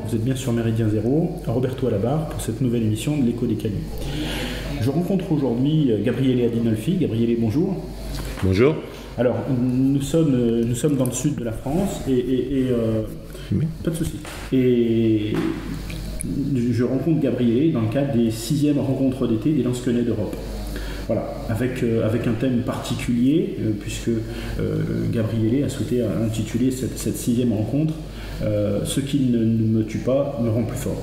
vous êtes bien sur Méridien Zéro, Roberto à la barre pour cette nouvelle émission de l'Écho des Canuts. Je rencontre aujourd'hui Gabriele Adinolfi. Gabriele, bonjour. Bonjour. Alors, nous sommes dans le sud de la France Oui. Pas de souci. Et je rencontre Gabriele dans le cadre des 6e rencontres d'été des Lansquenets d'Europe. Voilà, avec un thème particulier, puisque Gabriele a souhaité intituler cette 6e rencontre « Ce qui ne me tue pas me rend plus fort ».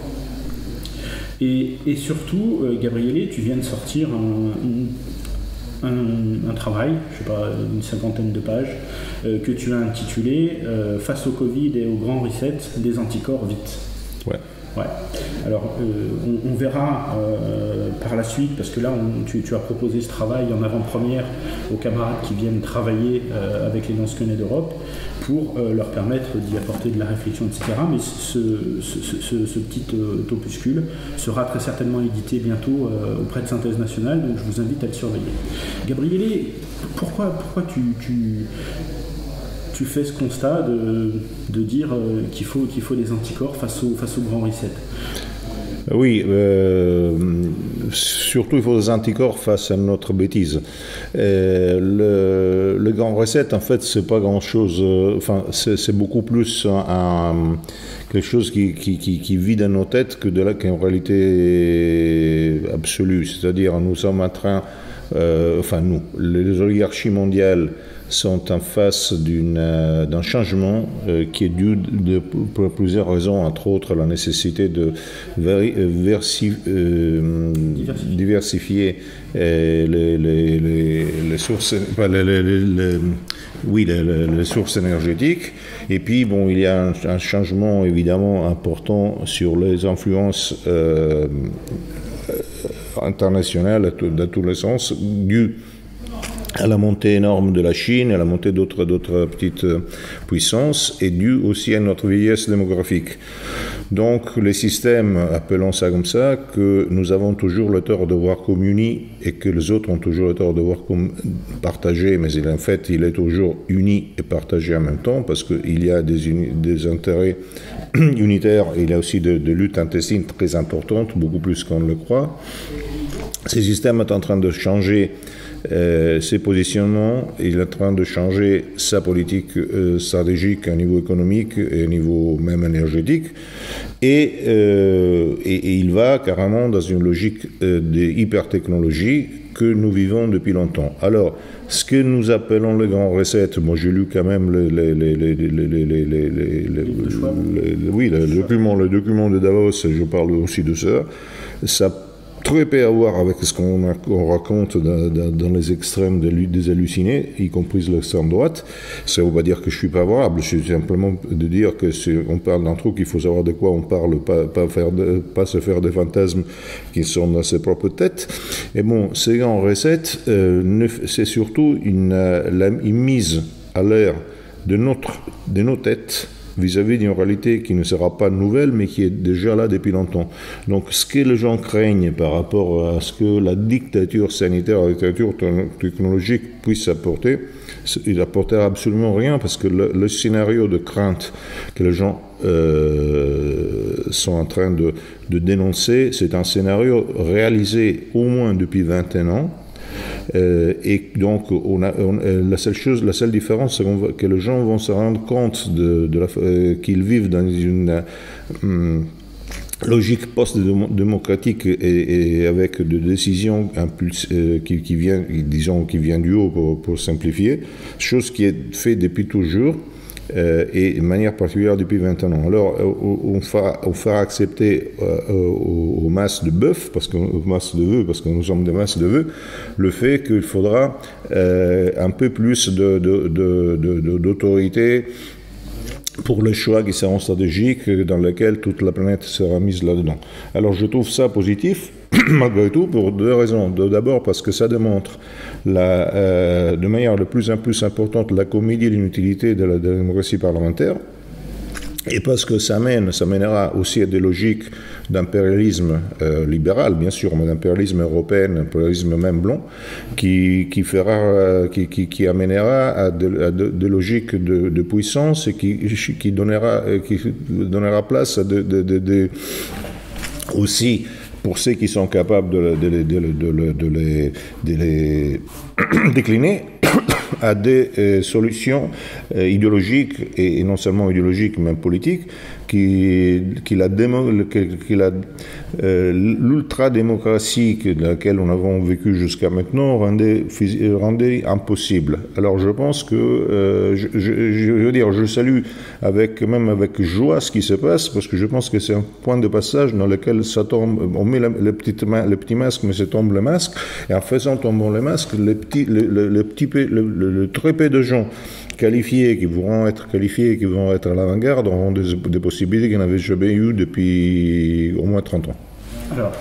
Et surtout, Gabriele, tu viens de sortir un travail, je ne sais pas, une 50aine de pages, que tu as intitulé « Face au Covid et au grand reset, des anticorps vite ». Ouais. Alors, on verra par la suite, parce que là, tu as proposé ce travail en avant-première aux camarades qui viennent travailler avec les Lansquenets d'Europe pour leur permettre d'y apporter de la réflexion, etc. Mais ce petit opuscule sera très certainement édité bientôt auprès de Synthèse Nationale, donc je vous invite à le surveiller. Gabriele, pourquoi tu fais ce constat de dire qu'il faut des anticorps face au grand reset? Oui, surtout il faut des anticorps face à notre bêtise. Le grand reset, en fait, c'est pas grand-chose. C'est beaucoup plus quelque chose qui vit dans nos têtes qu'en réalité absolue. C'est-à-dire, nous sommes en train, les oligarchies mondiales sont en face d'un changement qui est dû pour plusieurs raisons, entre autres la nécessité de diversifier les sources, les sources énergétiques. Et puis, bon, il y a un changement évidemment important sur les influences internationales dans tous les sens, dû à la montée énorme de la Chine, à la montée d'autres petites puissances, et dû aussi à notre vieillesse démographique. Donc les systèmes, appelons ça comme ça, que nous avons toujours le tort de voir comme unis et que les autres ont toujours le tort de voir comme partagés, mais en fait il est toujours uni et partagé en même temps, parce qu'il y a des intérêts unitaires, et il y a aussi de luttes intestines très importantes, beaucoup plus qu'on le croit. Ces systèmes sont en train de changer ses positionnements, il est en train de changer sa politique stratégique à niveau économique et à niveau même énergétique, et il va carrément dans une logique d'hypertechnologie que nous vivons depuis longtemps. Alors, ce que nous appelons le grand reset, moi j'ai lu quand même le document de Davos, je parle aussi de ça, ça très peu à voir avec ce qu'on raconte dans les extrêmes des hallucinés, y compris l'extrême droite. Ça ne veut pas dire que je suis favorable, c'est simplement de dire que si on parle d'un truc, il faut savoir de quoi on parle, pas se faire des fantasmes qui sont dans ses propres têtes. Et bon, ces grands recettes, c'est surtout une mise à l'air de nos têtes vis-à-vis d'une réalité qui ne sera pas nouvelle, mais qui est déjà là depuis longtemps. Donc, ce que les gens craignent par rapport à ce que la dictature sanitaire, la dictature technologique puisse apporter, il n'apportera absolument rien, parce que le scénario de crainte que les gens sont en train de dénoncer, c'est un scénario réalisé au moins depuis 21 ans, et donc la seule différence, c'est que les gens vont se rendre compte qu'ils vivent dans une logique post-démocratique et avec des décisions qui vient du haut, pour simplifier, chose qui est faite depuis toujours. Et de manière particulière depuis 21 ans. Alors, on fera accepter aux masses de bœufs, parce que nous sommes des masses de bœufs, le fait qu'il faudra un peu plus d'autorité pour les choix qui seront stratégiques, dans lesquels toute la planète sera mise là-dedans. Alors je trouve ça positif, malgré tout, pour deux raisons. D'abord parce que ça démontre de manière de plus en plus importante la comédie et l'inutilité de la démocratie parlementaire. Et parce que ça mènera aussi à des logiques d'impérialisme libéral, bien sûr, mais d'impérialisme européen, impérialisme même blanc, qui amènera à des logiques de puissance et qui donnera place à aussi pour ceux qui sont capables de les décliner à des solutions idéologiques et non seulement idéologiques mais politiques l'ultra-démocratie dans laquelle on avons vécu jusqu'à maintenant rendait impossible. Alors je pense que, je veux dire, je salue même avec joie ce qui se passe, parce que je pense que c'est un point de passage dans lequel ça tombe, on met le petit masque, mais ça tombe le masque, et en faisant tomber le masque, le très peu de gens qualifiés, qui vont être à l'avant-garde, auront des possibilités qu'ils n'avaient jamais eues depuis au moins 30 ans. Alors,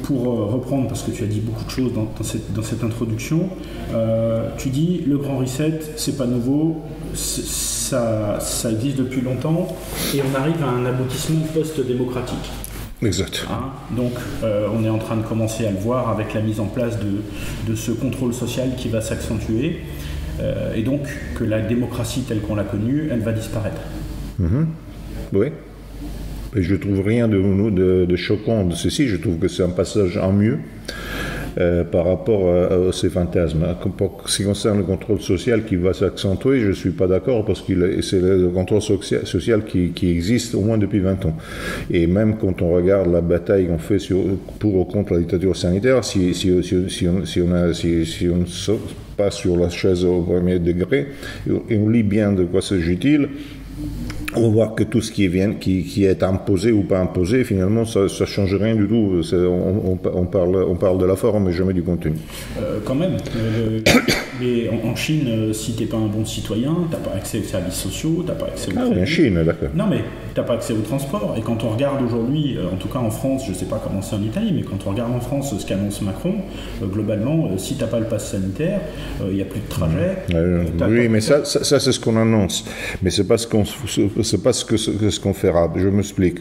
pour reprendre, parce que tu as dit beaucoup de choses dans cette introduction, tu dis le Grand Reset, c'est pas nouveau, ça existe depuis longtemps, et on arrive à un aboutissement post-démocratique. Exact. Donc, on est en train de commencer à le voir avec la mise en place de ce contrôle social qui va s'accentuer. Et donc que la démocratie telle qu'on l'a connue, elle va disparaître. Oui. Et je ne trouve rien de choquant de ceci. Je trouve que c'est un passage en mieux par rapport à ces fantasmes. Pour ce qui concerne le contrôle social qui va s'accentuer, je ne suis pas d'accord parce que c'est le contrôle social qui existe au moins depuis 20 ans. Et même quand on regarde la bataille qu'on fait pour ou contre la dictature sanitaire, si on passe sur la chaise au premier degré et on lit bien de quoi s'agit-il, on va voir que tout ce qui est imposé ou pas imposé, finalement, ça ne change rien du tout. On parle de la forme, mais jamais du contenu. Quand même. Mais en Chine, si tu n'es pas un bon citoyen, tu n'as pas accès aux services sociaux, tu n'as pas accès au crédit. En Chine, d'accord. Non, mais tu n'as pas accès au transport. Et quand on regarde aujourd'hui, en tout cas en France, je ne sais pas comment c'est en Italie, mais quand on regarde en France ce qu'annonce Macron, globalement, si tu n'as pas le pass sanitaire, il n'y a plus de trajet. Oui, mais ça c'est ce qu'on annonce. Mais ce n'est pas ce qu'on fera. Je m'explique.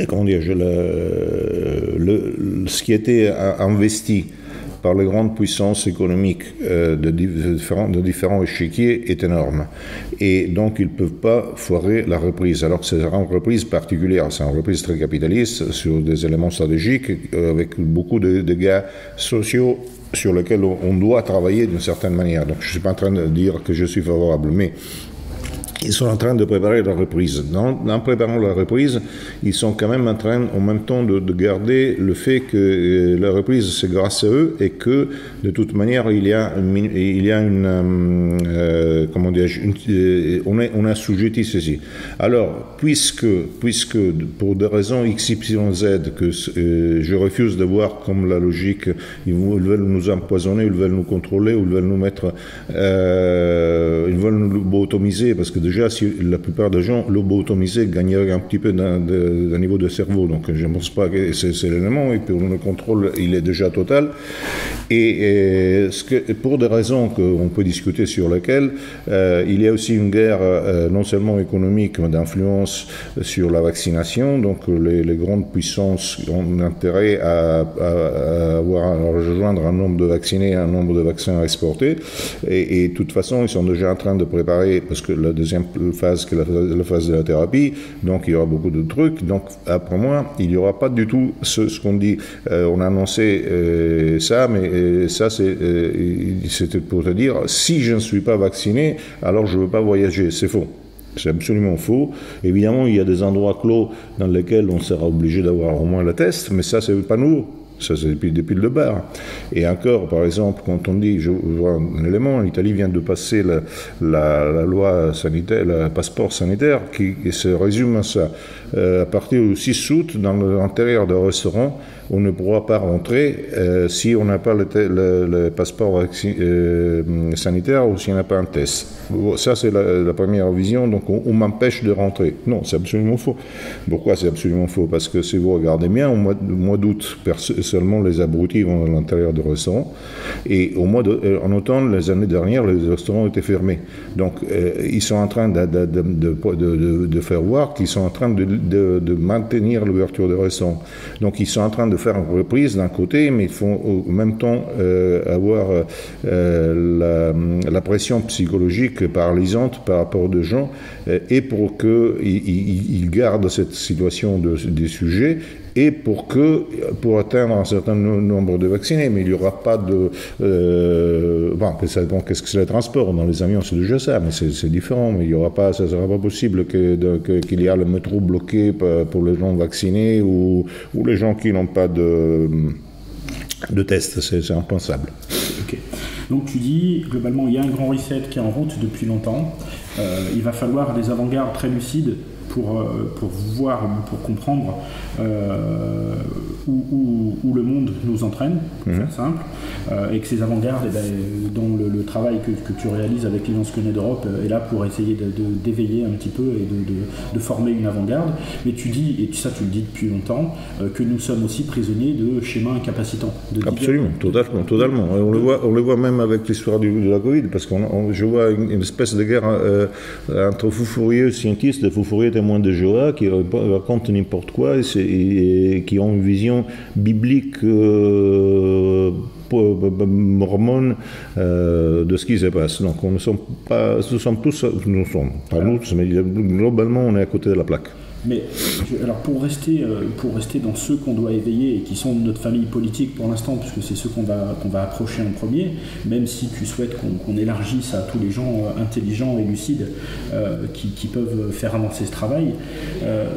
Comment dire, ce qui était investi par les grandes puissances économiques de différents échiquiers est énorme. Et donc, ils ne peuvent pas foirer la reprise. Alors que c'est une reprise particulière, c'est une reprise très capitaliste sur des éléments stratégiques avec beaucoup de dégâts sociaux sur lesquels on doit travailler d'une certaine manière. Donc, je ne suis pas en train de dire que je suis favorable, mais ils sont en train de préparer la reprise. En préparant la reprise, ils sont quand même en train, en même temps, de garder le fait que la reprise, c'est grâce à eux et que, de toute manière, il y a comment dire, on a assujetti ceci. Alors, puisque pour des raisons X, Y, Z, que je refuse de voir comme la logique, ils veulent nous empoisonner, ils veulent nous contrôler, ou ils veulent nous mettre, ils veulent nous lobotomiser, parce que déjà, si la plupart des gens lobotomisés gagneraient un petit peu d'un niveau de cerveau. Donc, je ne pense pas que c'est l'élément. Et pour le contrôle, il est déjà total. Et pour des raisons qu'on peut discuter sur lesquelles, il y a aussi une guerre non seulement économique, mais d'influence sur la vaccination. Donc, les grandes puissances ont intérêt à rejoindre un nombre de vaccinés, un nombre de vaccins à exporter. Et de toute façon, ils sont déjà en train de préparer, parce que la deuxième phase, qui est la phase de la thérapie, donc il y aura beaucoup de trucs. Donc, après moi, il n'y aura pas du tout ce qu'on dit. On a annoncé ça, mais ça, c'était pour te dire, si je ne suis pas vacciné, alors je ne veux pas voyager. C'est faux. C'est absolument faux. Évidemment, il y a des endroits clos dans lesquels on sera obligé d'avoir au moins le test, mais ça, c'est pas nouveau. Ça, c'est depuis le départ. Et encore, par exemple, quand on dit, je vois un élément, l'Italie vient de passer la loi sanitaire, le passeport sanitaire, qui se résume à ça. À partir du 6 août, dans l'intérieur d'un restaurant, on ne pourra pas rentrer si on n'a pas le passeport sanitaire ou si on n'a pas un test. Ça, c'est la première vision, donc on m'empêche de rentrer. Non, c'est absolument faux. Pourquoi c'est absolument faux? Parce que si vous regardez bien, au mois d'août, seulement les abrutis vont à l'intérieur du restaurant, et en automne, les années dernières, les restaurants étaient fermés. Donc, ils sont en train de faire voir qu'ils sont en train de maintenir l'ouverture des restaurants. Donc, ils sont en train de faire une reprise d'un côté, mais ils font en même temps avoir la pression psychologique paralysante par rapport aux gens, et pour qu'ils gardent cette situation des sujets, et pour atteindre un certain nombre de vaccinés. Mais il n'y aura pas de... ça dépend qu'est-ce que c'est le transport. Dans les avions, c'est déjà ça, mais c'est différent. Mais ça ne sera pas possible qu'il y ait le métro bloqué pour les gens vaccinés ou les gens qui n'ont pas de test. C'est impensable. Ok. Donc tu dis, globalement, il y a un grand reset qui est en route depuis longtemps. Il va falloir des avant-gardes très lucides pour voir, pour comprendre où le monde nous entraîne, pour faire simple, et que ces avant-gardes, dont le travail que tu réalises avec l'Union Scolaire d'Europe est là pour essayer d'éveiller un petit peu et de former une avant-garde. Mais tu dis, et ça tu le dis depuis longtemps, que nous sommes aussi prisonniers de schémas incapacitants. Absolument, totalement. On le voit même avec l'histoire de la Covid, parce que je vois une espèce de guerre entre fous furieux scientistes et fous furieux témoins de Jéhovah qui racontent n'importe quoi et qui ont une vision biblique mormone de ce qui se passe. Donc pas nous, mais globalement on est à côté de la plaque. Mais alors pour rester dans ceux qu'on doit éveiller et qui sont de notre famille politique pour l'instant, puisque c'est ceux qu'on va approcher en premier, même si tu souhaites qu'on élargisse à tous les gens intelligents et lucides qui peuvent faire avancer ce travail,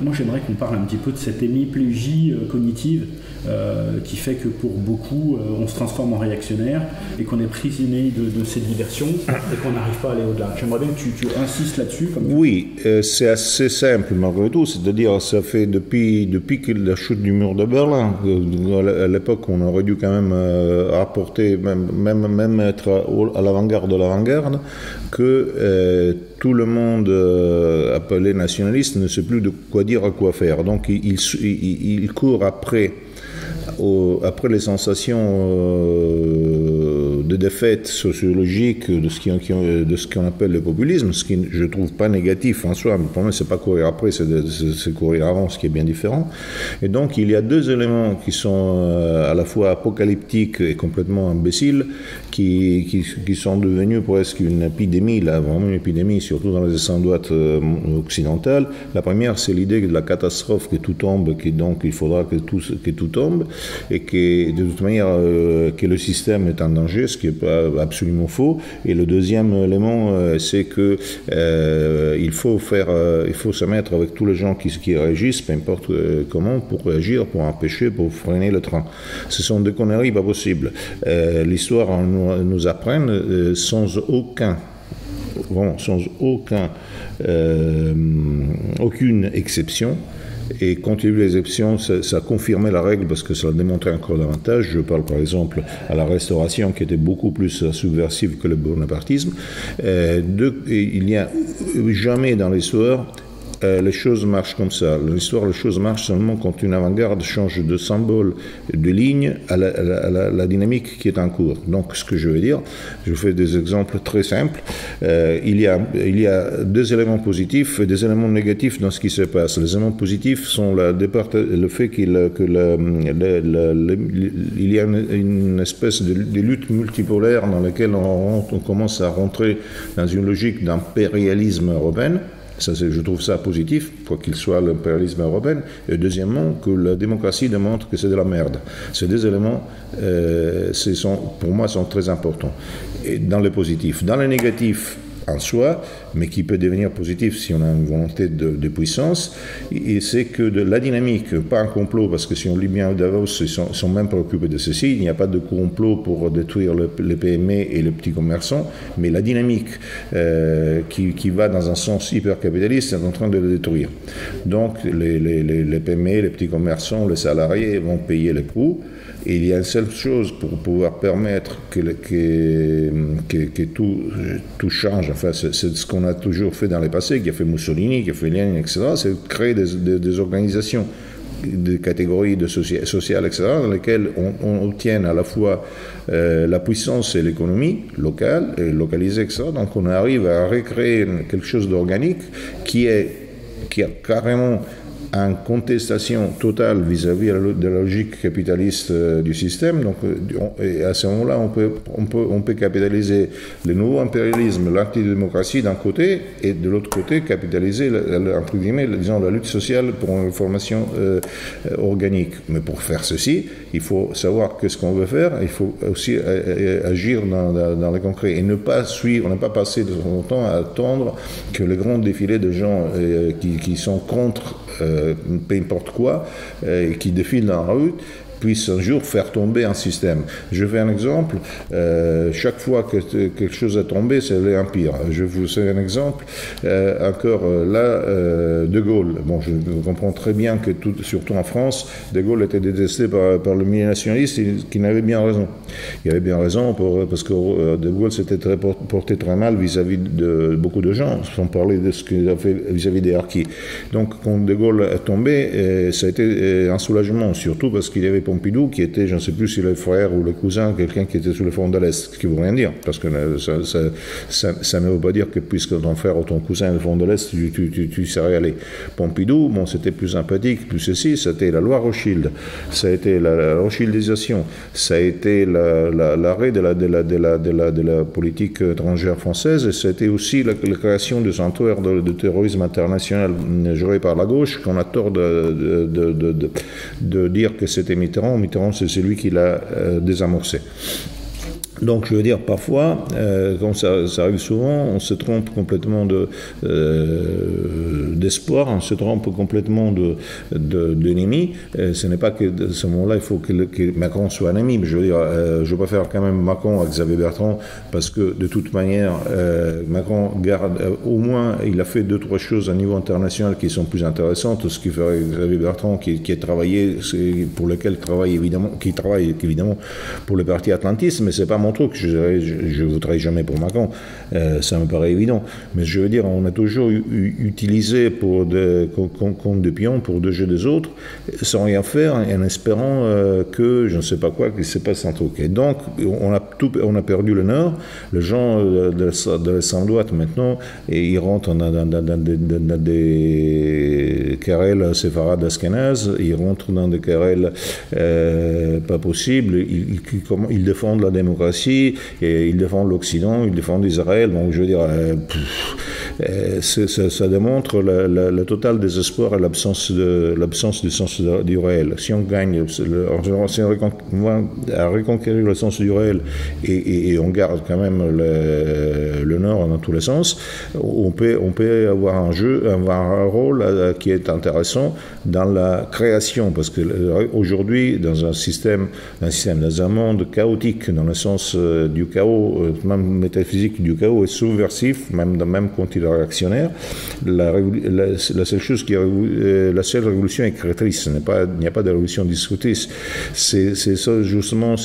moi j'aimerais qu'on parle un petit peu de cette hémiplégie cognitive qui fait que pour beaucoup on se transforme en réactionnaire et qu'on est prisonnier de cette diversion et qu'on n'arrive pas à aller au-delà. J'aimerais bien que tu insistes là-dessus. Oui, c'est assez simple malgré tout. C'est-à-dire, ça fait depuis la chute du mur de Berlin, à l'époque, on aurait dû quand même apporter, même être à l'avant-garde de l'avant-garde, que tout le monde appelé nationaliste ne sait plus de quoi dire, à quoi faire. Donc, il court après les sensations de défaite sociologique de ce qu'on appelle le populisme, ce qui je trouve pas négatif en soi, mais pour moi c'est pas courir après, c'est courir avant, ce qui est bien différent. Et donc il y a deux éléments qui sont à la fois apocalyptiques et complètement imbéciles, qui sont devenus presque une épidémie, là, vraiment une épidémie, surtout dans les extrêmes droites occidentales. La première, c'est l'idée de la catastrophe, que tout tombe, que donc il faudra que tout tombe, et que de toute manière que le système est en danger, ce qui n'est pas absolument faux. Et le deuxième élément, c'est que il faut se mettre avec tous les gens qui réagissent, peu importe comment, pour réagir, pour empêcher, pour freiner le train. Ce sont des conneries pas possibles. L'histoire nous apprend sans aucune exception. Et quand il y a eu les exceptions, ça a confirmé la règle parce que ça a démontré encore davantage. Je parle par exemple à la Restauration qui était beaucoup plus subversive que le bonapartisme. Il n'y a jamais dans l'histoire les choses marchent comme ça. L'histoire, les choses marchent seulement quand une avant-garde change de symbole, de ligne à la dynamique qui est en cours. Donc, ce que je veux dire, je fais des exemples très simples. Il y a deux éléments positifs et des éléments négatifs dans ce qui se passe. Les éléments positifs sont le fait qu'il y a une espèce de lutte multipolaire dans laquelle on commence à rentrer dans une logique d'impérialisme européen. Ça, je trouve ça positif, quoi qu'il soit l'impérialisme européen. Et deuxièmement, que la démocratie démontre que c'est de la merde. Ces deux éléments, pour moi, sont très importants. Et dans le positif. Dans le négatif, en soi, mais qui peut devenir positif si on a une volonté de puissance, et c'est que de la dynamique, pas un complot, parce que si on lit bien Davos, ils sont même préoccupés de ceci, il n'y a pas de complot pour détruire les PME et les petits commerçants, mais la dynamique qui va dans un sens hyper-capitaliste est en train de le détruire. Donc les PME, les petits commerçants, les salariés vont payer les coûts. Et il y a une seule chose pour pouvoir permettre que tout change. Enfin, c'est ce qu'on a toujours fait dans le passé, qui a fait Mussolini, qui a fait Lénine, etc. C'est de créer des organisations de catégories sociales, etc., dans lesquelles on obtient à la fois la puissance et l'économie locale, et localisée, etc. Donc on arrive à recréer quelque chose d'organique qui a carrément en contestation totale vis-à-vis de la logique capitaliste du système. Donc, et à ce moment-là, on peut capitaliser le nouveau impérialisme, l'antidémocratie d'un côté, et de l'autre côté, capitaliser, entre guillemets, disons, la lutte sociale pour une formation organique. Mais pour faire ceci, il faut savoir qu'est-ce qu'on veut faire, il faut aussi agir dans le concret, et ne pas passer de son temps à attendre que le grand défilé de gens qui sont contre peu importe quoi, qui défilent dans la rue, puisse un jour faire tomber un système. Je fais un exemple. Chaque fois que quelque chose est tombé, c'est l'empire. Je vous fais un exemple. Encore là, De Gaulle. Bon, je comprends très bien que, surtout en France, De Gaulle était détesté par le milieu nationaliste, qui n'avait bien raison. Il avait bien raison parce que De Gaulle s'était porté très mal vis-à-vis de beaucoup de gens, sans parler de ce qu'il a fait vis-à-vis des harkis. Donc, quand De Gaulle est tombé, ça a été un soulagement, surtout parce qu'il y avait Pompidou, qui était, je ne sais plus si le frère ou le cousin, quelqu'un qui était sur le front de l'Est, ce qui ne veut rien dire, parce que ça ne veut pas dire que puisque ton frère ou ton cousin est le front de l'Est, tu serais allé. Pompidou, bon, c'était plus sympathique, plus ceci, c'était la loi Rothschild, ça a été la Rothschildisation, ça a été l'arrêt de la politique étrangère française, et ça a été aussi la création de sanctuaires de terrorisme international géré par la gauche, qu'on a tort de dire que c'était Mitterrand. Mitterrand, c'est celui qui l'a désamorcé. Donc, je veux dire, parfois, comme ça arrive souvent, on se trompe complètement d'espoir, on se trompe complètement d'ennemi. Ce n'est pas que, à ce moment-là, il faut que Macron soit un ennemi. Mais je veux dire, je préfère quand même Macron à Xavier Bertrand, parce que, de toute manière, Macron garde, au moins, il a fait 2-3 choses à niveau international qui sont plus intéressantes, ce qui ferait Xavier Bertrand, qui a travaillé, pour lequel travaille évidemment pour le parti atlantiste, mais c'est pas mon truc, je ne voterai jamais pour Macron, ça me paraît évident. Mais je veux dire, on a toujours utilisé comme des pions pour deux jeux des autres, sans rien faire, en espérant que je ne sais pas quoi, qu'il se passe un truc. Et donc, on a perdu le Nord. Les gens de l'extrême droite maintenant, et ils rentrent dans des querelles séfarades ashkénazes, ils rentrent dans des querelles pas possibles, ils défendent la démocratie, et ils défendent l'Occident, ils défendent Israël. Donc, je veux dire, ça démontre le total désespoir et l'absence du sens du réel. Si on gagne, si on va à reconquérir le sens du réel et on garde quand même le Nord dans tous les sens, on peut avoir un rôle qui est intéressant dans la création, parce que aujourd'hui, dans un monde chaotique, dans le sens du chaos, même métaphysique du chaos, est subversif, même quand il est réactionnaire. La seule chose la seule révolution est créatrice. Il n'y a pas de révolution destructrice. C'est ça, justement,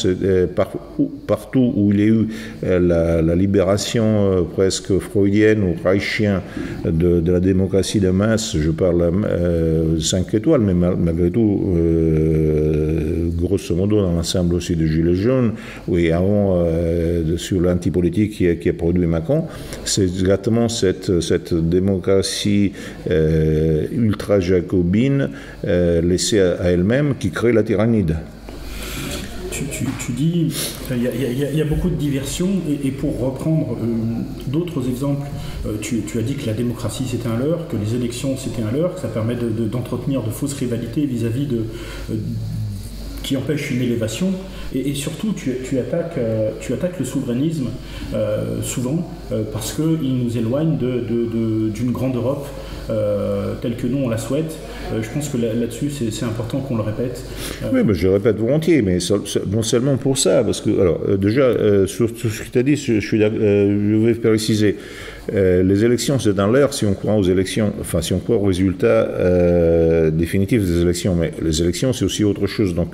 partout où il y a eu la libération presque freudienne ou reichienne de la démocratie de masse. Je parle 5 étoiles, mais malgré tout, grosso modo, dans l'ensemble aussi de Gilets jaunes, oui, avant, sur l'antipolitique qui a produit Macron, c'est exactement cette démocratie ultra-jacobine laissée à elle-même qui crée la tyrannide. Tu dis, il y a beaucoup de diversion, et pour reprendre d'autres exemples, tu as dit que la démocratie c'était un leurre, que les élections c'était un leurre, que ça permet d'entretenir de fausses rivalités vis-à-vis qui empêchent une élévation, et surtout tu attaques le souverainisme souvent parce qu'il nous éloigne d'une grande Europe telle que nous on la souhaite. Je pense que là-dessus c'est important qu'on le répète. Oui, mais je le répète volontiers, mais non seulement pour ça, parce que alors déjà sur tout ce que tu as dit, je vais préciser. Les élections, c'est dans l'air si on croit aux élections, enfin si on croit aux résultats définitifs des élections, mais les élections c'est aussi autre chose. Donc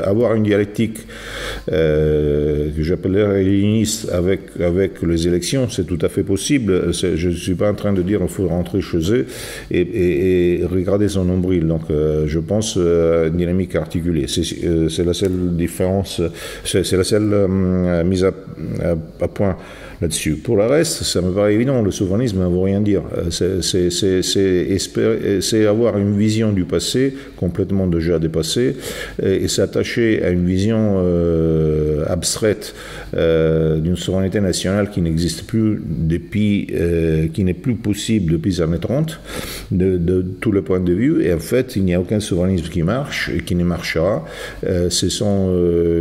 avoir une dialectique que j'appellerais helléniste avec les élections, c'est tout à fait possible. Je ne suis pas en train de dire qu'il faut rentrer chez eux et regarder son nombril. Donc je pense une dynamique articulée. C'est la seule différence, c'est la seule mise à point là-dessus. Pour le reste, ça me paraît évident, le souverainisme ne veut rien dire. C'est avoir une vision du passé, complètement déjà dépassée, et s'attacher à une vision abstraite d'une souveraineté nationale qui n'existe plus qui n'est plus possible depuis les années 30, de tous les points de vue, et en fait, il n'y a aucun souverainisme qui marche et qui ne marchera. Ce sont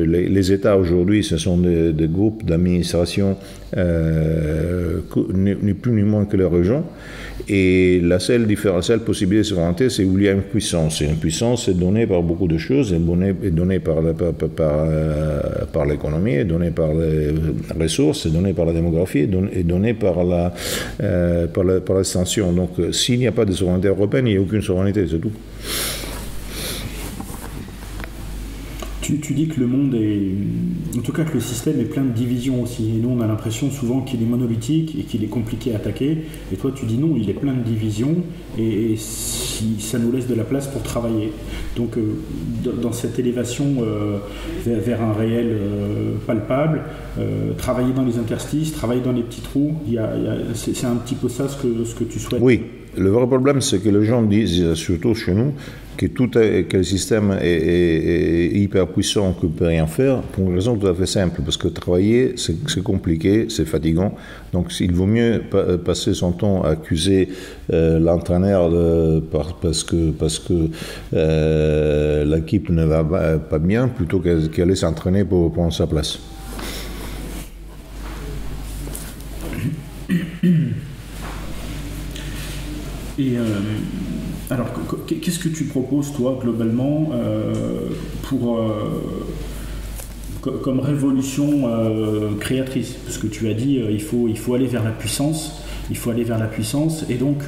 les États aujourd'hui, ce sont des groupes d'administration ni plus ni moins que les régions, et la seule possibilité de souveraineté, c'est où il y a une puissance, et une puissance est donnée par beaucoup de choses, est donnée par l'économie, est donnée par les ressources, est donnée par la démographie, est donnée par l'extension. Donc s'il n'y a pas de souveraineté européenne, il n'y a aucune souveraineté, c'est tout. Tu dis que le monde en tout cas que le système est plein de divisions aussi, et nous on a l'impression souvent qu'il est monolithique et qu'il est compliqué à attaquer, et toi tu dis non, il est plein de divisions, et ça nous laisse de la place pour travailler. Donc dans cette élévation vers un réel palpable, travailler dans les interstices, travailler dans les petits trous, c'est un petit peu ça ce que tu souhaites. Oui, le vrai problème c'est que les gens disent, surtout chez nous, que le système est hyper puissant, qu'on ne peut rien faire, pour une raison tout à fait simple, parce que travailler, c'est compliqué, c'est fatigant, donc il vaut mieux passer son temps à accuser l'entraîneur parce que l'équipe ne va pas bien, plutôt qu'aller s'entraîner pour prendre sa place. Et alors, qu'est-ce que tu proposes, toi, globalement, comme révolution créatrice? Parce que tu as dit il faut aller vers la puissance. Il faut aller vers la puissance, et donc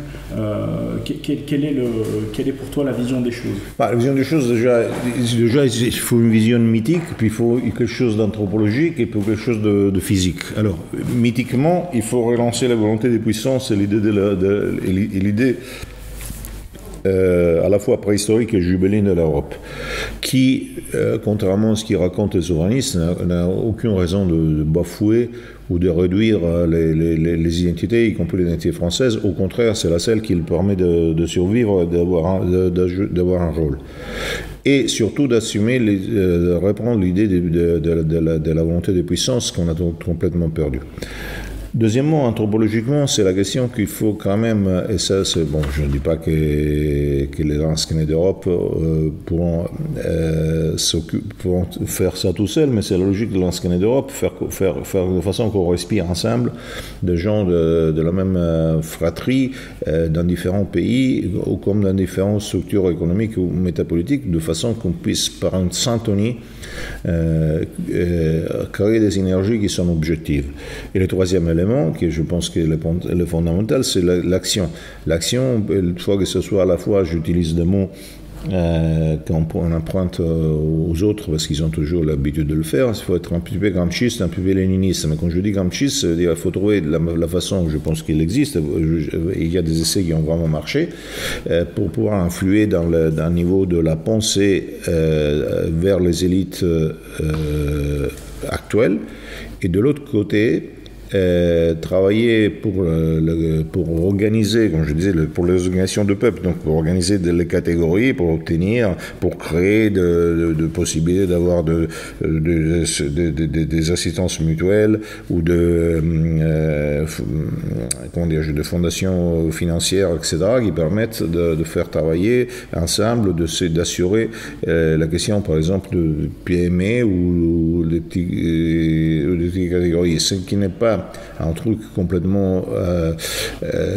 quelle est pour toi la vision des choses? La vision des choses, déjà il faut une vision mythique, puis il faut quelque chose d'anthropologique et puis quelque chose de physique. Alors mythiquement, il faut relancer la volonté des puissances et l'idée à la fois préhistorique et jubiléenne de l'Europe, qui, contrairement à ce qu'il raconte les souverainistes, n'a aucune raison de bafouer ou de réduire les identités, y compris l'identité française. Au contraire, c'est la seule qui le permet de survivre, d'avoir un rôle. Et surtout d'assumer, de reprendre l'idée de la volonté de puissance qu'on a complètement perdue. Deuxièmement, anthropologiquement, c'est la question qu'il faut quand même, et ça c'est bon, je ne dis pas que les Lansquenets d'Europe pourront faire ça tout seuls, mais c'est la logique de Lansquenets d'Europe, faire de façon qu'on respire ensemble, des gens de la même fratrie, dans différents pays, ou comme dans différentes structures économiques ou métapolitiques, de façon qu'on puisse, par une syntonie, créer des énergies qui sont objectives. Et le troisième élément, qui je pense que le fondamental, c'est l'action. L'action, une fois que ce soit à la fois, j'utilise des mots qu'on emprunte aux autres parce qu'ils ont toujours l'habitude de le faire, il faut être un petit peu gramsciste, un peu léniniste. Mais quand je dis gramsciste, il faut trouver la façon, je pense qu'il existe, il y a des essais qui ont vraiment marché, pour pouvoir influer dans le niveau de la pensée vers les élites actuelles. Et de l'autre côté, travailler pour organiser, comme je disais, pour les organisations de peuple, donc pour organiser les catégories, pour créer de possibilités d'avoir des assistances mutuelles ou de fondations financières, etc., qui permettent de faire travailler ensemble, d'assurer la question, par exemple, de PME ou des petites catégories. Ce qui n'est pas pas un truc complètement,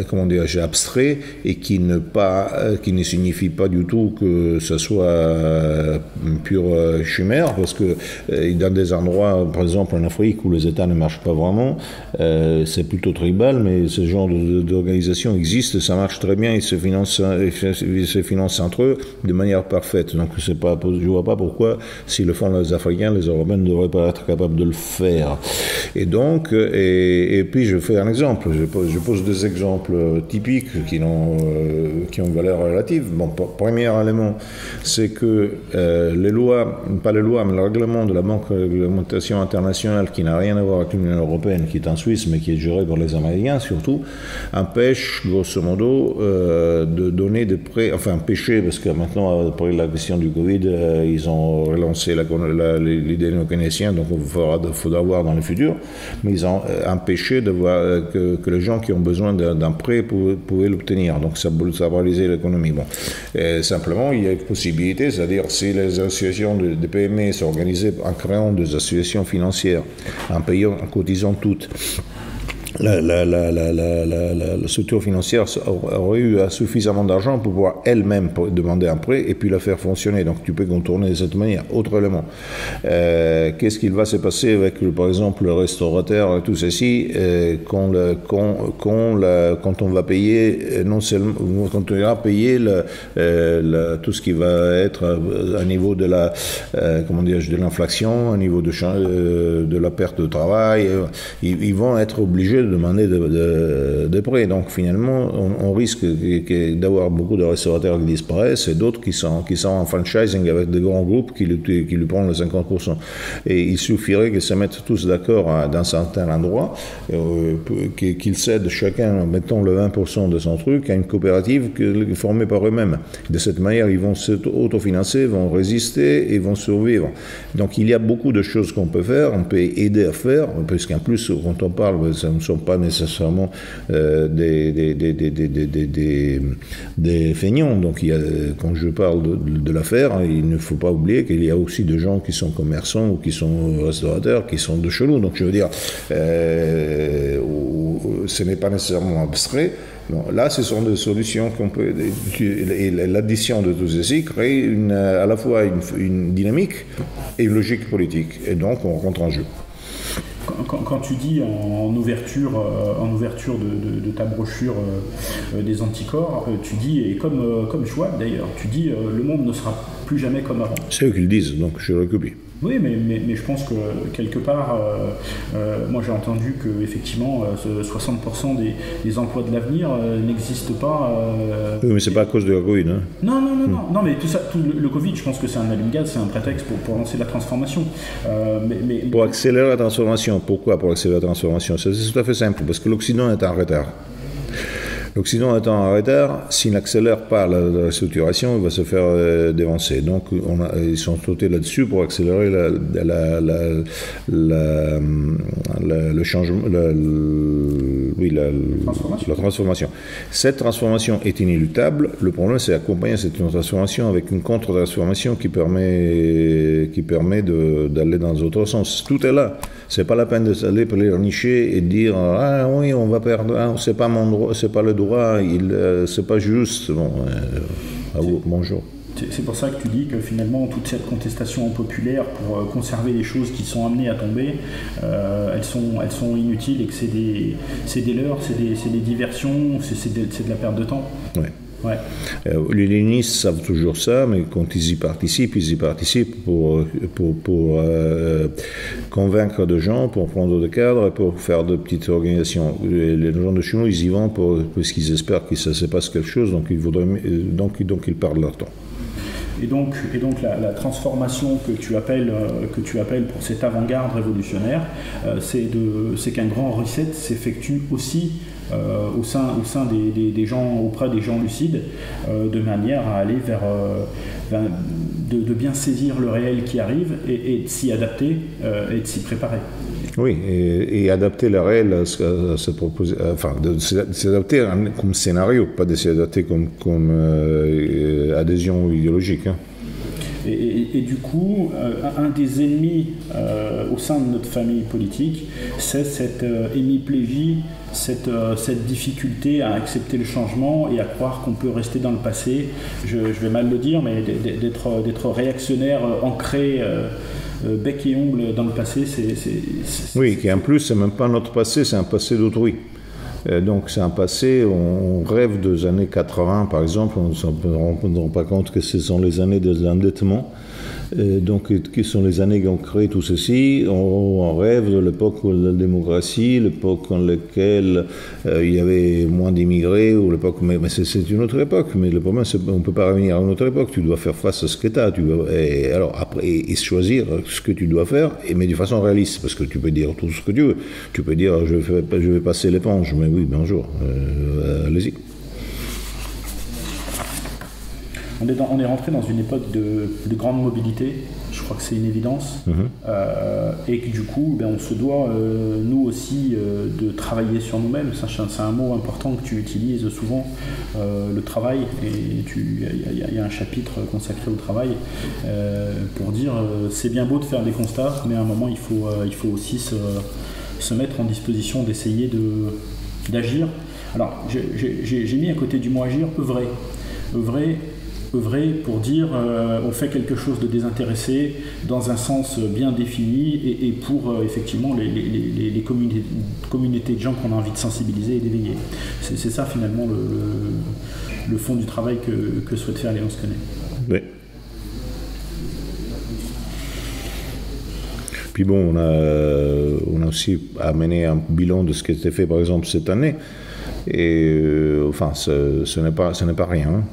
comment dirais-je, abstrait et qui ne signifie pas du tout que ce soit une pure chimère, parce que dans des endroits, par exemple en Afrique, où les États ne marchent pas vraiment, c'est plutôt tribal, mais ce genre d'organisation existe, ça marche très bien, ils se financent entre eux de manière parfaite. Donc je ne vois pas pourquoi, s'ils le font les Africains, les Européens ne devraient pas être capables de le faire. Et donc, et puis je fais un exemple, je pose des exemples typiques qui ont valeur relative. Bon, premier élément, c'est que les lois, pas les lois, mais le règlement de la Banque de réglementation internationale, qui n'a rien à voir avec l'Union européenne, qui est en Suisse, mais qui est gérée par les Américains surtout, empêche, grosso modo, de donner des prêts, enfin empêcher, parce que maintenant, après la question du Covid, ils ont relancé l'idée de nos Keynesiens, donc il faudra voir dans le futur, mais ils ont empêché de voir que les gens qui ont besoin d'un prêt pouvaient l'obtenir. Donc ça a paralysé l'économie. Bon. Simplement, il y a une possibilité, c'est-à-dire si les associations de PME s'organisaient en créant des associations financières, en payant, en cotisant toutes, la structure financière aurait eu suffisamment d'argent pour pouvoir elle-même demander un prêt et puis la faire fonctionner. Donc tu peux contourner de cette manière. Autre élément, qu'est-ce qu'il va se passer avec, par exemple, le restaurateur et tout ceci quand on va payer, non seulement quand on ira payer tout ce qui va être à niveau de de l'inflation, à niveau de la perte de travail, ils vont être obligés de demander des prêts. Donc finalement, on risque d'avoir beaucoup de restaurateurs qui disparaissent et d'autres qui sont en franchising avec des grands groupes qui lui prennent les 50%. Et il suffirait qu'ils se mettent tous d'accord dans un certain endroit, qu'ils cèdent chacun, mettons le 20% de son truc, à une coopérative formée par eux-mêmes. De cette manière, ils vont s'autofinancer, vont résister et vont survivre. Donc il y a beaucoup de choses qu'on peut faire, on peut aider à faire, puisqu'en plus, quand on parle, ça ne sont pas nécessairement des feignants. Donc quand je parle de l'affaire, il ne faut pas oublier qu'il y a aussi des gens qui sont commerçants ou qui sont restaurateurs, qui sont de chez nous. Donc je veux dire, ce n'est pas nécessairement abstrait. Bon, là, ce sont des solutions qu'on peut... Et l'addition de tout ceci crée à la fois une dynamique et une logique politique. Et donc, on rentre en jeu. Quand tu dis en ouverture de ta brochure des anticorps, tu dis, et comme Schwab d'ailleurs, tu dis le monde ne sera plus jamais comme avant. C'est eux qui le disent, donc je recopie. Oui, mais je pense que quelque part, moi j'ai entendu que effectivement 60% des emplois de l'avenir n'existent pas. Oui, mais c'est pas à cause de la Covid. Hein. Non, mais tout ça, le Covid, je pense que c'est un allume-gaz, c'est un prétexte pour lancer la transformation. Pour accélérer la transformation. Pourquoi pour accélérer la transformation? C'est tout à fait simple, parce que l'Occident est en retard. L'Occident étant en retard, s'il n'accélère pas la structuration, il va se faire dévancer. Donc, ils sont sautés là-dessus pour accélérer le changement, la transformation. Cette transformation est inéluctable. Le problème, c'est d'accompagner cette transformation avec une contre-transformation qui permet d'aller dans l'autre sens. Tout est là. C'est pas la peine d'aller pleurnicher et dire ah oui, on va perdre, c'est pas mon droit, c'est pas le droit, c'est pas juste. Bon, à vous, bonjour. C'est pour ça que tu dis que finalement toute cette contestation populaire pour conserver les choses qui sont amenées à tomber, elles sont inutiles et que c'est des leurres, c'est des diversions, c'est de la perte de temps. Oui. Ouais. Les léninistes savent toujours ça, mais quand ils y participent pour convaincre des gens, pour prendre des cadres, pour faire de petites organisations. Les gens de chez nous, ils y vont parce qu'ils espèrent que ça se passe quelque chose, donc ils perdent leur temps. Et donc la transformation que tu appelles pour cette avant-garde révolutionnaire, c'est qu'un grand reset s'effectue aussi au sein des gens, auprès des gens lucides, de manière à aller vers de bien saisir le réel qui arrive et de s'y adapter et de s'y préparer. Oui, et adapter le réel à se proposer, enfin, de s'adapter comme scénario, pas de s'adapter comme adhésion idéologique. Hein. Et du coup, un des ennemis au sein de notre famille politique, c'est cette hémiplégie, cette difficulté à accepter le changement et à croire qu'on peut rester dans le passé. Je vais mal le dire, mais d'être réactionnaire, ancré bec et ongle dans le passé, oui, qui en plus, c'est même pas notre passé, c'est un passé d'autrui. Donc c'est un passé, on rêve des années 80 par exemple, on ne se rend pas compte que ce sont les années de l'endettement, donc qui sont les années qui ont créé tout ceci. On rêve de l'époque de la démocratie, l'époque dans laquelle il y avait moins d'immigrés, ou l'époque, mais c'est une autre époque, mais le problème c'est qu'on ne peut pas revenir à une autre époque, tu dois faire face à ce que tu as, et alors après, et choisir ce que tu dois faire, mais de façon réaliste, parce que tu peux dire tout ce que tu veux, tu peux dire je vais passer l'éponge, mais oui, bonjour, allez-y. On est rentré dans une époque de grande mobilité, je crois que c'est une évidence, et que du coup, on se doit, nous aussi, de travailler sur nous-mêmes. C'est un mot important que tu utilises souvent, le travail, et il y a un chapitre consacré au travail, pour dire c'est bien beau de faire des constats, mais à un moment, il faut aussi se mettre en disposition d'essayer d'agir. Alors, j'ai mis à côté du mot agir, œuvrer pour dire on fait quelque chose de désintéressé dans un sens bien défini et pour effectivement les communautés de gens qu'on a envie de sensibiliser et d'éveiller. C'est ça finalement le fond du travail que souhaite faire Léon Sconnet. Oui. Puis bon, on a aussi amené un bilan de ce qui a été fait par exemple cette année et enfin ce n'est pas rien. Hein.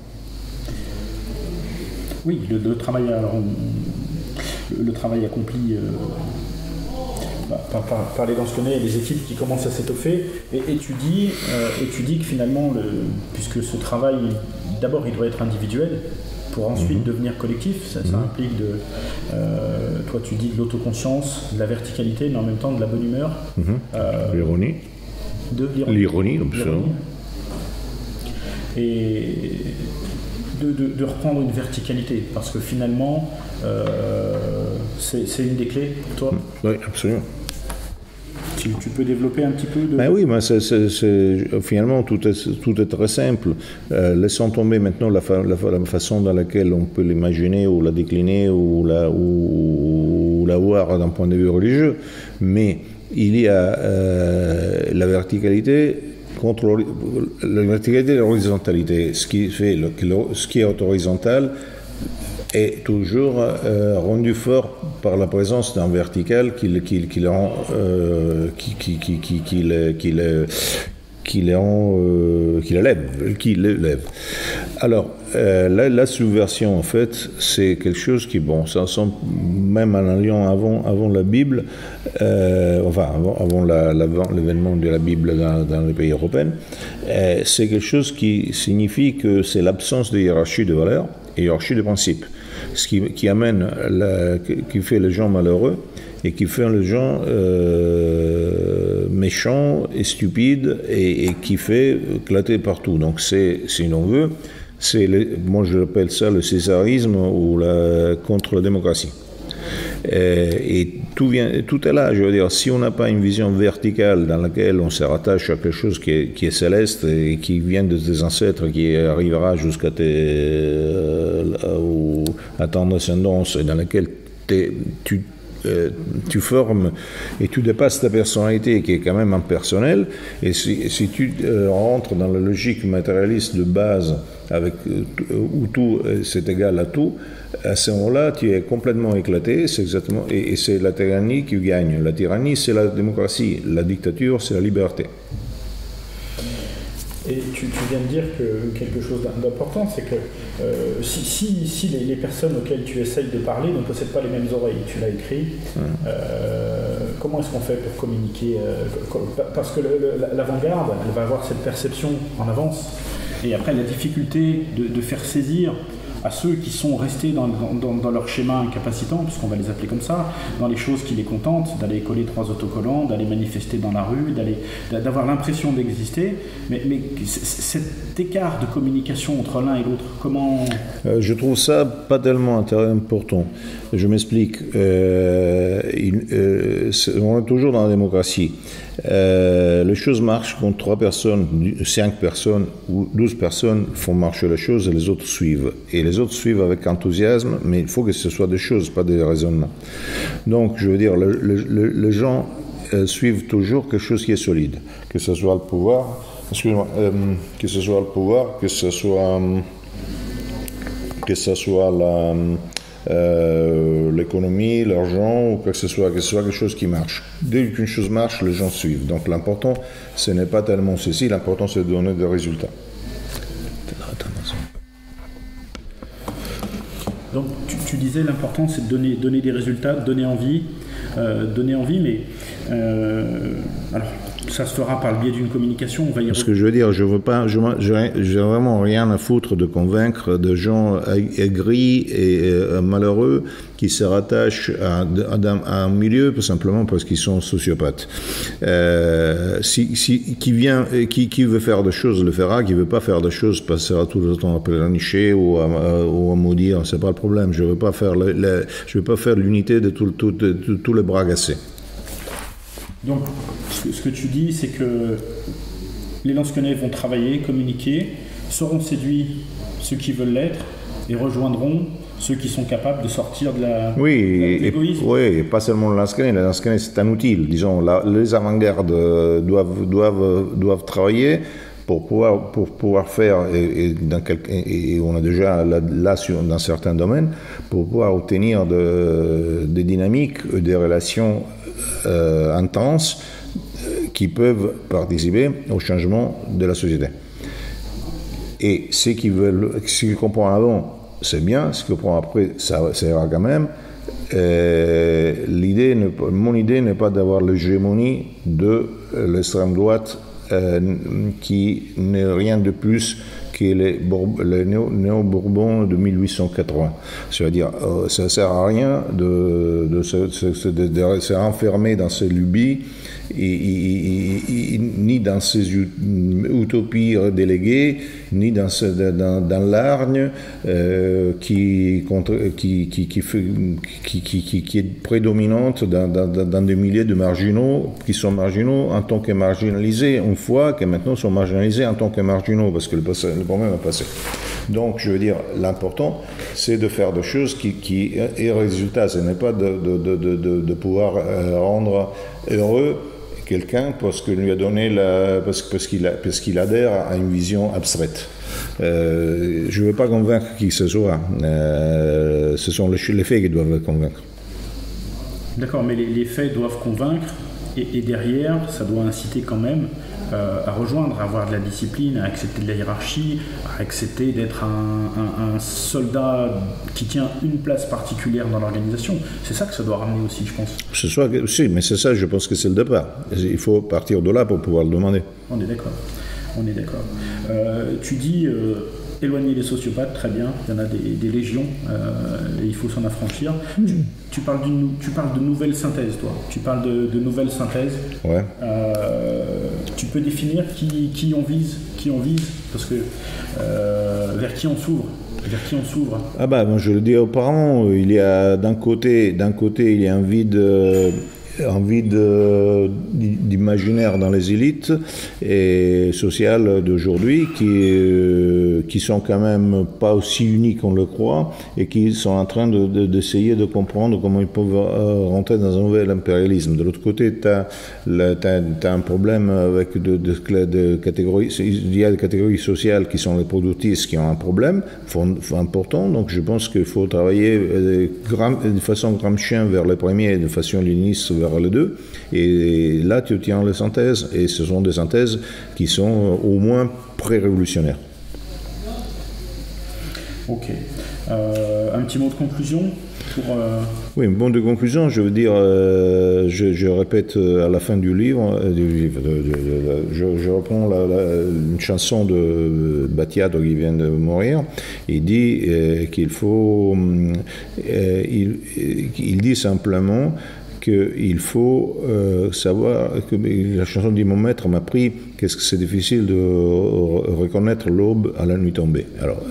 Oui, le travail accompli par les Sconnet et les équipes qui commencent à s'étoffer, et tu dis que finalement, puisque ce travail, d'abord il doit être individuel, pour ensuite devenir collectif, ça implique toi tu dis de l'autoconscience, de la verticalité, mais en même temps de la bonne humeur. L'ironie. L'ironie, absolument. Et de reprendre une verticalité, parce que finalement, c'est une des clés pour toi. Oui, absolument. Tu peux développer un petit peu de... Ben oui, mais finalement, tout est très simple. Laissons tomber maintenant la façon dans laquelle on peut l'imaginer ou la décliner ou la voir d'un point de vue religieux, mais il y a la verticalité contre la verticalité et l'horizontalité. Ce qui est horizontal est toujours rendu fort par la présence d'un vertical qui l'élève. Alors, la subversion, en fait, c'est quelque chose qui, bon, ça semble même en alliant avant la Bible, avant l'événement de la Bible dans les pays européens, c'est quelque chose qui signifie que c'est l'absence de hiérarchie de valeurs et hiérarchie de principes, ce qui amène, qui fait les gens malheureux et qui fait les gens méchants et stupides et qui fait éclater partout. Donc si l'on veut, moi je l'appelle ça le césarisme ou contre la démocratie. Et tout est là, je veux dire, si on n'a pas une vision verticale dans laquelle on se rattache à quelque chose qui est céleste et qui vient de tes ancêtres, qui arrivera jusqu'à à ton descendance, et dans laquelle tu formes et tu dépasses ta personnalité qui est quand même impersonnelle, et si tu rentres dans la logique matérialiste de base où tout c'est égal à tout, à ce moment-là tu es complètement éclaté, c'est exactement, et c'est la tyrannie qui gagne. La tyrannie c'est la démocratie, la dictature c'est la liberté. Et tu viens de dire quelque chose d'important, c'est que si les personnes auxquelles tu essayes de parler ne possèdent pas les mêmes oreilles, tu l'as écrit, comment est-ce qu'on fait pour communiquer parce que l'avant-garde, elle va avoir cette perception en avance, et après la difficulté de faire saisir à ceux qui sont restés dans leur schéma incapacitant, puisqu'on va les appeler comme ça, dans les choses qui les contentent, d'aller coller 3 autocollants, d'aller manifester dans la rue, d'avoir l'impression d'exister. Mais cet écart de communication entre l'un et l'autre, comment... Je trouve ça pas tellement important. Je m'explique. On est toujours dans la démocratie. Les choses marchent quand 3 personnes, 5 personnes ou 12 personnes font marcher les choses et les autres suivent. Et les autres suivent avec enthousiasme, mais il faut que ce soit des choses, pas des raisonnements. Donc, je veux dire, les gens suivent toujours quelque chose qui est solide, que ce soit le pouvoir, que ce soit le pouvoir, que ce soit l'économie, l'argent, ou que ce soit quelque chose qui marche. Dès qu'une chose marche, les gens suivent. Donc l'important, ce n'est pas tellement ceci, l'important c'est de donner des résultats. Donc tu disais l'important c'est de donner des résultats, de donner envie, mais alors ça se fera par le biais d'une communication. On va Ce que je veux dire, j'ai vraiment rien à foutre de convaincre des gens aigris et malheureux qui se rattachent à un milieu tout simplement parce qu'ils sont sociopathes. Qui veut faire des choses le fera, qui veut pas faire des choses passera tout le temps à pleurnicher ou à maudire, c'est pas le problème. Je veux pas faire l'unité de tous les bras cassés. Donc, ce que tu dis, c'est que les Lansquenets vont travailler, communiquer, seront séduits ceux qui veulent l'être et rejoindront ceux qui sont capables de sortir de l'égoïsme. Oui, et pas seulement le Lansquenet. Le Lansquenet, c'est un outil. Disons, les avant-gardes doivent travailler pour pouvoir faire, et on a déjà là dans certains domaines, pour pouvoir obtenir des dynamiques, des relations intenses qui peuvent participer au changement de la société. Et ceux qui comprennent avant, c'est bien, ce qu'ils comprennent après, ça ira quand même. Mon idée n'est pas d'avoir l'hégémonie de l'extrême droite qui n'est rien de plus que les néo-bourbons de 1880. C'est-à-dire, ça ne sert à rien de se renfermer dans ces lubies, ni dans ces utopies déléguées, ni dans l'argne qui est prédominante dans des milliers de marginaux qui sont marginaux en tant que marginalisés une fois, que maintenant sont marginalisés en tant que marginaux, parce que le problème est passé. Donc, je veux dire, l'important, c'est de faire des choses qui aient résultat. Ce n'est pas de pouvoir rendre heureux quelqu'un parce qu'il lui a donné parce qu'il adhère à une vision abstraite. Je ne veux pas convaincre qui que ce soit. Ce sont les faits qui doivent le convaincre. D'accord, mais les faits doivent convaincre et derrière, ça doit inciter quand même à rejoindre, à avoir de la discipline, à accepter de la hiérarchie, à accepter d'être un soldat qui tient une place particulière dans l'organisation. C'est ça que ça doit ramener aussi, je pense. Si, mais c'est ça, je pense que c'est le départ. Il faut partir de là pour pouvoir le demander. On est d'accord. Tu dis éloigner les sociopathes, très bien, il y en a des légions, et il faut s'en affranchir. Tu parles de nouvelles synthèses, toi. Tu parles de nouvelles synthèses. Ouais. Tu peux définir qui on vise, parce que vers qui on s'ouvre. Ah bah, moi je le dis auparavant, il y a d'un côté il y a un vide d'imaginaire dans les élites et sociales d'aujourd'hui qui sont quand même pas aussi unis qu'on le croit et qui sont en train d'essayer de comprendre comment ils peuvent rentrer dans un nouvel impérialisme. De l'autre côté, t'as un problème avec de catégories. Il y a des catégories sociales qui sont les productrices qui ont un problème important, donc je pense qu'il faut travailler de façon gramscienne vers les premiers et de façon léniniste vers les deux, et là tu obtiens les synthèses, et ce sont des synthèses qui sont au moins pré-révolutionnaires. Ok. Un petit mot de conclusion pour, Oui, un mot de conclusion, je veux dire, je répète à la fin du livre, je reprends une chanson de Battiato qui vient de mourir. Il dit qu'il faut, il dit simplement qu'il faut savoir, que la chanson dit mon maître m'a appris qu'est-ce que c'est difficile de reconnaître l'aube à la nuit tombée. Alors,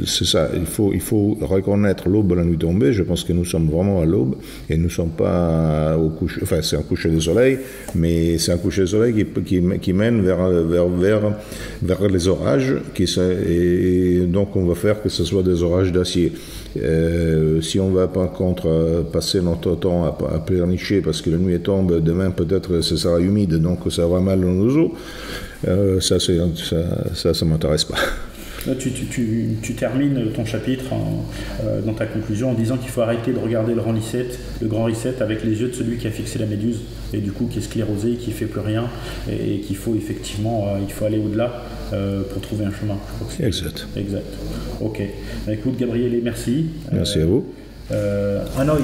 c'est ça, il faut reconnaître l'aube à la nuit tombée. Je pense que nous sommes vraiment à l'aube et nous ne sommes pas au coucher, enfin c'est un coucher de soleil, mais c'est un coucher de soleil qui mène vers les orages, et donc on va faire que ce soit des orages d'acier. Si on va par contre passer notre temps à pleurnicher parce que la nuit tombe, demain peut-être ce sera humide, donc ça va mal dans nos os, ça m'intéresse pas. Là, tu termines ton chapitre dans ta conclusion en disant qu'il faut arrêter de regarder le grand reset avec les yeux de celui qui a fixé la méduse et du coup qui est sclérosé, qui fait plus rien et qu'il faut effectivement il faut aller au-delà pour trouver un chemin. Exact. Ok. Écoute Gabriele, merci. Merci à vous. Hanoï.